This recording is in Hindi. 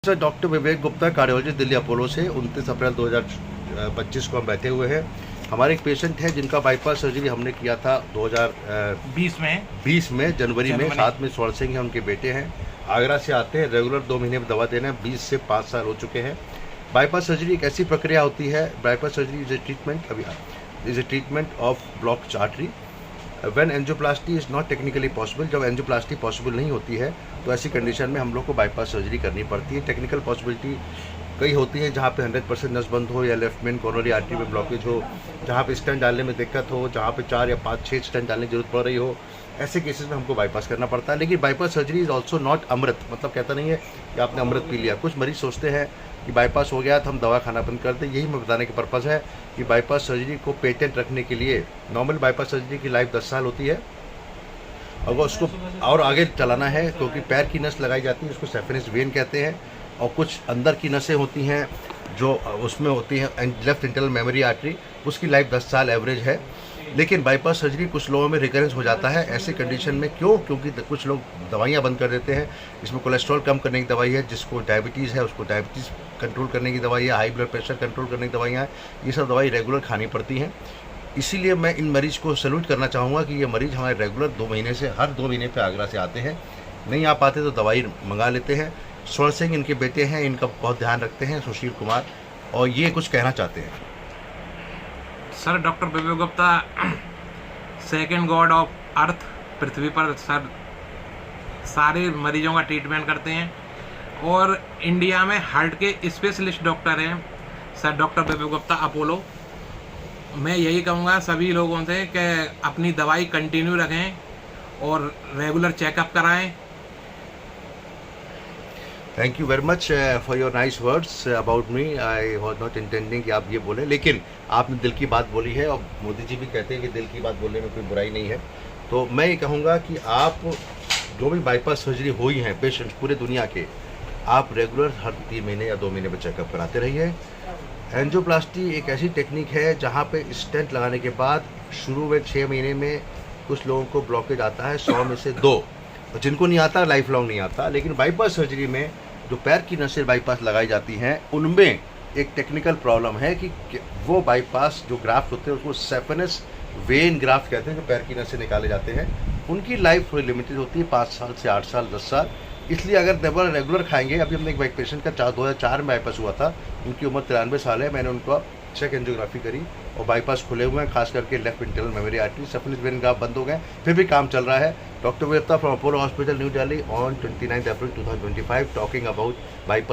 Sir doctor Vivek Gupta cardiologist Delhi Apollo से 29 अप्रैल 2025 को हम बैठे हुए हैं। हमारे एक पेशेंट है जिनका बाईपास सर्जरी हमने किया था 2020 में जनवरी में। साथ में स्वर्ण सिंह है, उनके बेटे हैं, आगरा से आते हैं, रेगुलर 2 महीने में दवा देना है, 20 से 5 साल हो चुके हैं। बाईपास सर्जरी एक ऐसी प्रक्रिया होती है, bypass surgery is a treatment of block artery when angioplasty is not technically possible. जब एंजियोप्लास्टी पॉसिबल नहीं होती है तो ऐसी कंडीशन में हम लोग को बाईपास सर्जरी करनी पड़ती है। टेक्निकल पॉसिबिलिटी कई होती है जहाँ पे 100% नस बंद हो या लेफ्ट मेन कोरोनरी आर्टरी में ब्लॉकेज हो, जहाँ पे स्टेंट डालने में दिक्कत हो, जहाँ पे 4 या 5-6 स्टेंट डालने की जरूरत पड़ रही हो, ऐसे केसेस में हमको बाईपास करना पड़ता है। लेकिन bypass surgery is also not amrit, मतलब कहता नहीं है कि आपने अमृत पी लिया। कुछ मरीज सोचते हैं कि बाईपास हो गया तो हम दवा खाना बंद कर दें। यही मैं बताने के पर्पज़ है कि बाईपास सर्जरी को पेटेंट रखने के लिए नॉर्मल बाईपास सर्जरी की लाइफ 10 साल होती है। अगर उसको और आगे चलाना है क्योंकि पैर की नस लगाई जाती है, उसको सेफेनस वेन कहते हैं, और कुछ अंदर की नसें होती हैं जो उसमें होती हैं लेफ्ट इंटरनल मेमोरी आर्टरी, उसकी लाइफ 10 साल एवरेज है। लेकिन बाईपास सर्जरी कुछ लोगों में रिकरेंस हो जाता है। ऐसे कंडीशन में क्योंकि कुछ लोग दवाइयाँ बंद कर देते हैं। इसमें कोलेस्ट्रॉल कम करने की दवाई है, जिसको डायबिटीज़ है उसको डायबिटीज़ कंट्रोल करने की दवाई है, हाई ब्लड प्रेशर कंट्रोल करने की दवाइयाँ हैं, ये सब दवाई रेगुलर खानी पड़ती हैं। इसीलिए मैं इन मरीज को सैल्यूट करना चाहूँगा कि ये मरीज हमारे रेगुलर 2 महीने से हर 2 महीने पे आगरा से आते हैं। नहीं आ पाते तो दवाई मंगा लेते हैं। स्वर्ण सिंह इनके बेटे हैं, इनका बहुत ध्यान रखते हैं, सुशील कुमार, और ये कुछ कहना चाहते हैं। Sir doctor Vivek Gupta second god of earth पृथ्वी पर सर सारे मरीजों का ट्रीटमेंट करते हैं और इंडिया में हार्ट के स्पेशलिस्ट डॉक्टर हैं sir doctor Vivek Gupta Apollo. मैं यही कहूँगा सभी लोगों से कि अपनी दवाई कंटिन्यू रखें और रेगुलर चेकअप कराएं। Thank you very much for your nice words about me. I was not intending कि आप ये बोले, लेकिन आपने दिल की बात बोली है और मोदी जी भी कहते हैं कि दिल की बात बोलने में कोई बुराई नहीं है। तो मैं ये कहूँगा कि आप जो भी बाईपास सर्जरी हुई हैं पेशेंट पूरे दुनिया के, आप रेगुलर हर 3 महीने या 2 महीने में चेकअप कराते रहिए। एंजियोप्लास्टी एक ऐसी टेक्निक है जहाँ पे स्टेंट लगाने के बाद शुरू में 6 महीने में कुछ लोगों को ब्लॉकेज आता है, 100 में से 2, और जिनको नहीं आता लाइफ लॉन्ग नहीं आता। लेकिन बाईपास सर्जरी में जो पैर की नसें बाईपास लगाई जाती हैं उनमें एक टेक्निकल प्रॉब्लम है कि वो बाईपास जो ग्राफ्ट होते हैं उसको सेफेनस वेन ग्राफ्ट कहते हैं, जो पैर की नसें निकाले जाते हैं, उनकी लाइफ थोड़ी लिमिटेड होती है, 5 साल से 8 साल 10 साल। इसलिए अगर दवा रेगुलर खाएंगे, अभी हमने एक पेशेंट का 2004 में बाईपास हुआ था, उनकी उम्र 93 साल है, मैंने उनको चेक एंजियोग्राफी करी और बाईपास खुले हुए हैं, खास करके left internal memory artery, saphenous when graft बंद हो गए, फिर भी काम चल रहा है। Doctor Vivek Gupta from Apollo hospital new Delhi on 29 April 2025 talking about bypass